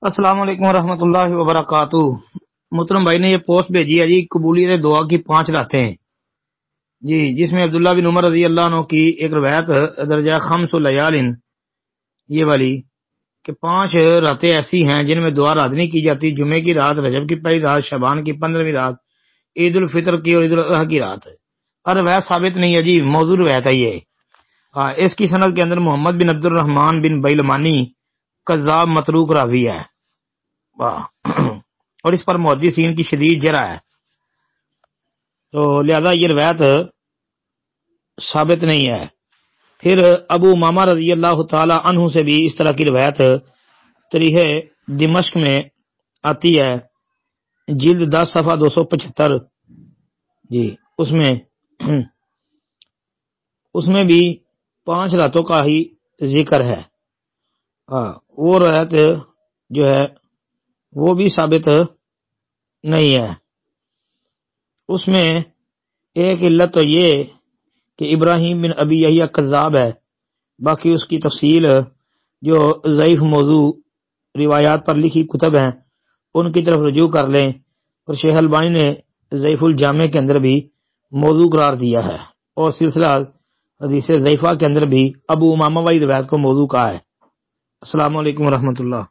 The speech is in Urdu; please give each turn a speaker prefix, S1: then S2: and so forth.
S1: السلام علیکم ورحمۃ اللہ وبرکاتہ۔ محترم بھائی نے یہ پوسٹ بھیجی ہے جی، قبولیت دعا کی 5 راتیں جی، جس میں عبداللہ بن عمر رضی اللہ عنہ کی ایک روایت درجہ خمس لیالن یہ والی کہ 5 راتیں ایسی ہیں جن میں دعا رات نہیں کی جاتی: جمعے کی رات، رجب کی پہلی رات، شعبان کی 15ویں رات، عید الفطر کی اور عید الاضحیٰ کی رات۔ اور روایت ثابت نہیں ہے جی، موضوع روایت ہے یہ۔ اس کی سند کے اندر محمد بن عبد الرحمن بن بیلمانی کذاب متروک راوی ہے، اور اس پر محدثین کی شدید جرح ہے، تو لہذا یہ روایت ثابت نہیں ہے۔ پھر ابو امامہ رضی اللہ تعالی عنہ سے بھی اس طرح کی روایت تاریخ دمشق میں آتی ہے، جلد 10 صفحہ 275 جی، اس میں بھی 5 راتوں کا ہی ذکر ہے۔ وہ روایت جو ہے وہ بھی ثابت نہیں ہے۔ اس میں ایک علت تو یہ کہ ابراہیم بن ابی یحییٰ کذاب ہے، باقی اس کی تفصیل جو ضعیف موضوع روایات پر لکھی کتب ہیں ان کی طرف رجوع کر لیں، اور شیخ البانی نے ضعیف الجامع کے اندر بھی موضوع قرار دیا ہے، اور سلسلہ حدیث ضعیفہ کے اندر بھی ابو امامہ والی روایت کو موضوع کہا ہے۔ السلام علیکم ورحمۃ اللہ۔